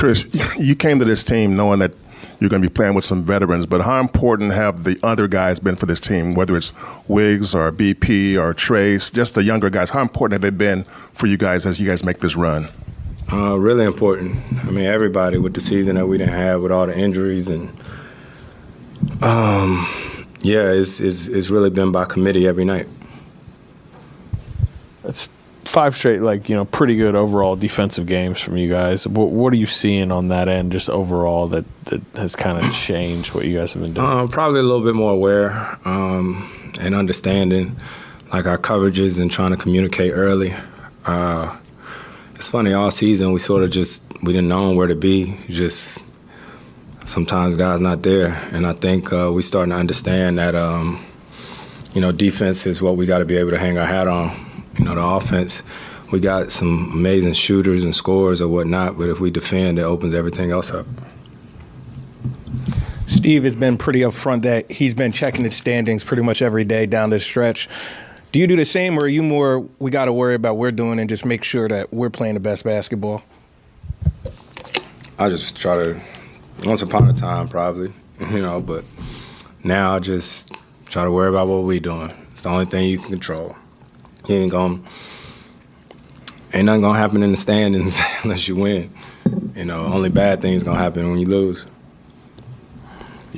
Chris, you came to this team knowing that you're going to be playing with some veterans, but how important have the other guys been for this team, whether it's Wiggs or BP or Trace, just the younger guys? How important have they been for you guys as you guys make this run? Really important. I mean, everybody with the season that we didn't have with all the injuries and it's really been by committee every night. That's 5 straight, pretty good overall defensive games from you guys. What are you seeing on that end, just overall, that has kind of changed what you guys have been doing? Probably a little bit more aware and understanding, like our coverages and trying to communicate early. It's funny, all season we sort of we didn't know where to be. Just sometimes guys not there, and I think we starting to understand that defense is what we got to be able to hang our hat on. The offense, we got some amazing shooters and scorers or whatnot, but if we defend, it opens everything else up. Steve has been pretty upfront that he's been checking the standings pretty much every day down this stretch. Do you do the same, or are you more, we got to worry about what we're doing and just make sure that we're playing the best basketball? I just try to, once upon a time probably, but now I just try to worry about what we're doing. It's the only thing you can control. Ain't nothing gonna happen in the standings unless you win. Only bad things gonna happen when you lose.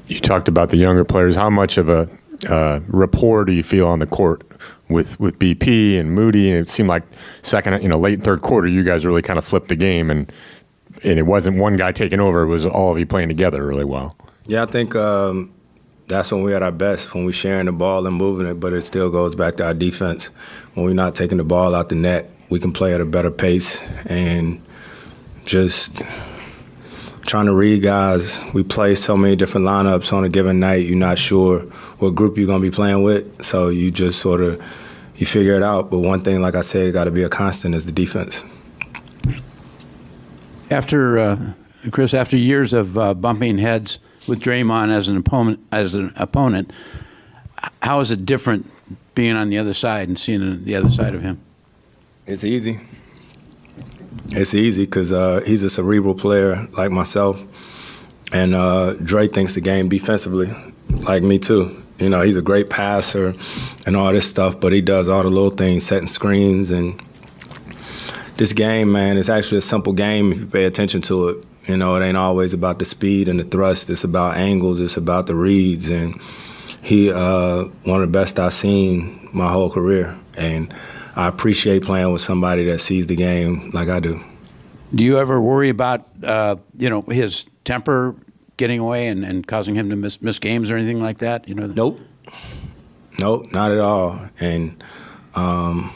You talked about the younger players. How much of a rapport do you feel on the court with BP and Moody? And it seemed like late third quarter, you guys really kind of flipped the game, and it wasn't one guy taking over. It was all of you playing together really well. Yeah, I think that's when we're at our best, when we're sharing the ball and moving it, but it still goes back to our defense. When we're not taking the ball out the net, we can play at a better pace and just trying to read guys. We play so many different lineups on a given night. You're not sure what group you're going to be playing with, so you just sort of you figure it out. But one thing, like I said, got to be a constant is the defense. Chris, after years of bumping heads with Draymond as an opponent, how is it different being on the other side and seeing the other side of him? It's easy. It's easy because he's a cerebral player like myself, and Dre thinks the game defensively like me too. He's a great passer and all this stuff, but he does all the little things, setting screens. And this game, man, it's actually a simple game if you pay attention to it. It ain't always about the speed and the thrust. It's about angles. It's about the reads. And he one of the best I've seen my whole career. And I appreciate playing with somebody that sees the game like I do. Do you ever worry about, his temper getting away and causing him to miss games or anything like that? Nope, not at all. And I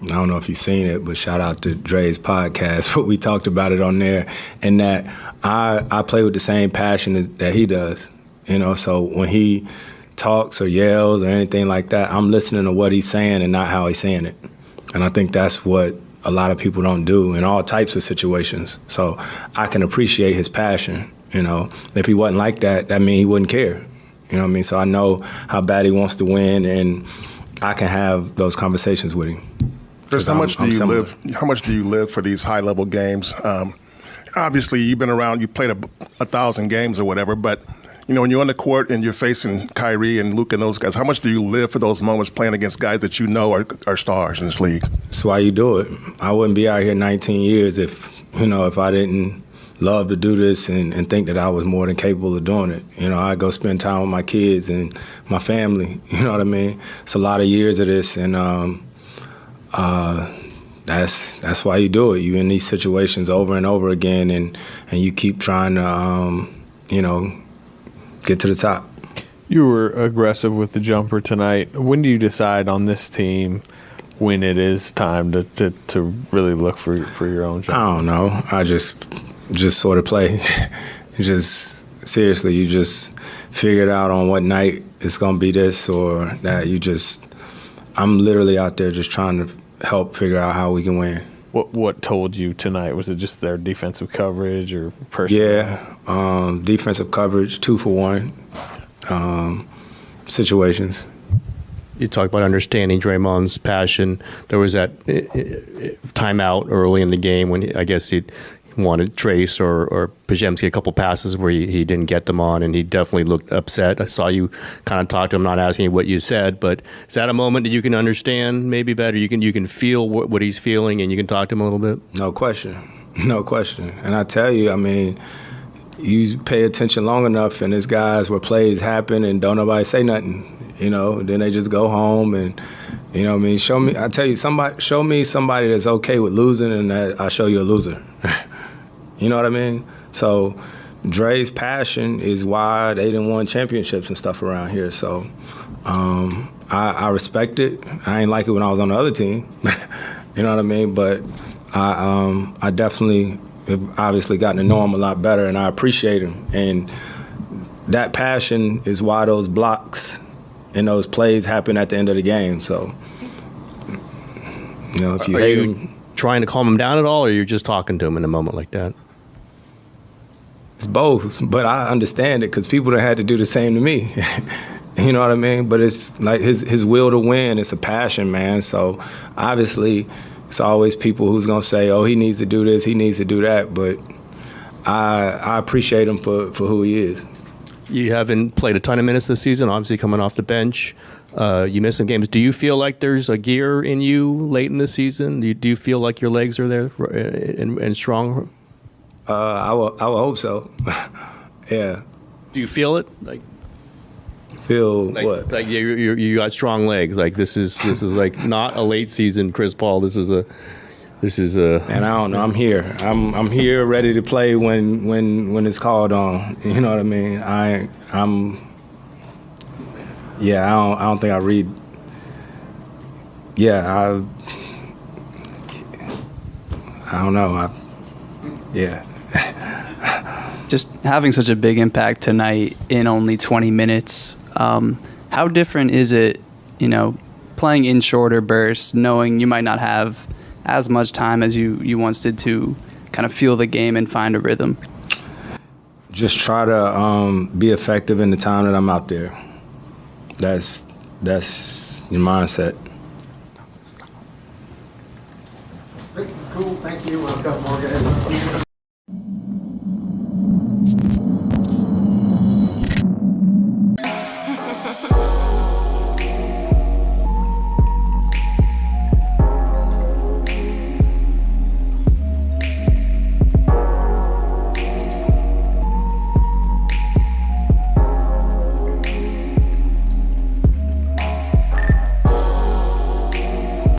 don't know if you've seen it, but shout out to Dre's podcast. But we talked about it on there, and that I play with the same passion that he does. So when he talks or yells or anything like that, I'm listening to what he's saying and not how he's saying it. And I think that's what a lot of people don't do in all types of situations. So I can appreciate his passion. If he wasn't like that, that means he wouldn't care. So I know how bad he wants to win, and I can have those conversations with him. Chris, how much do you live for these high-level games? Obviously, you've been around. You played 1,000 games or whatever, but when you're on the court and you're facing Kyrie and Luka and those guys, how much do you live for those moments playing against guys that are stars in this league? That's why you do it. I wouldn't be out here 19 years if I didn't love to do this and think that I was more than capable of doing it. I go spend time with my kids and my family. You know what I mean? It's a lot of years of this, and that's why you do it. You're in these situations over and over again, and you keep trying to, get to the top. You were aggressive with the jumper tonight. When do you decide on this team when it is time to really look for your own jumper? I don't know. I just sort of play. Seriously, you just figure it out on what night it's going to be this or that. I'm literally out there just trying to help figure out how we can win. What told you tonight? Was it just their defensive coverage or personnel? Yeah, defensive coverage, 2-for-1 situations. You talk about understanding Draymond's passion. There was that timeout early in the game when I guess he wanted Trace or Pajemski a couple passes where he didn't get them on, and he definitely looked upset. I saw you kind of talk to him, not asking you what you said, but is that a moment that you can understand maybe better? You can feel what he's feeling, and you can talk to him a little bit? No question. No question. And I tell you, I mean, you pay attention long enough, and there's guys where plays happen and don't nobody say nothing, then they just go home and, I mean, show me somebody that's okay with losing, and that I'll show you a loser. You know what I mean? So Dre's passion is why they didn't win championships and stuff around here. So I respect it. I ain't like it when I was on the other team. You know what I mean? But I definitely have obviously gotten to know him a lot better, and I appreciate him. And that passion is why those blocks and those plays happen at the end of the game. So, if you hate him, trying to calm him down at all, or you're just talking to him in a moment like that? it's both. But I understand it because people that had to do the same to me. You know what I mean? But it's like his will to win. It's a passion, man. So obviously, it's always people who's gonna say, "Oh, he needs to do this, he needs to do that." But I appreciate him for who he is. You haven't played a ton of minutes this season, obviously coming off the bench. You missed some games. Do you feel like there's a gear in you late in the season? Do you feel like your legs are there and strong? I will hope so. Yeah. Do you feel it? Feel what? Like you got strong legs. Like this is like not a late season Chris Paul. This is a. And I don't know. I'm here. I'm here, ready to play when it's called on. You know what I mean? I don't think I read. Yeah, I don't know. Just having such a big impact tonight in only 20 minutes. How different is it, playing in shorter bursts, knowing you might not have as much time as you once did to kind of feel the game and find a rhythm? Just try to be effective in the time that I'm out there. That's your mindset. Cool, thank you. Welcome, Morgan.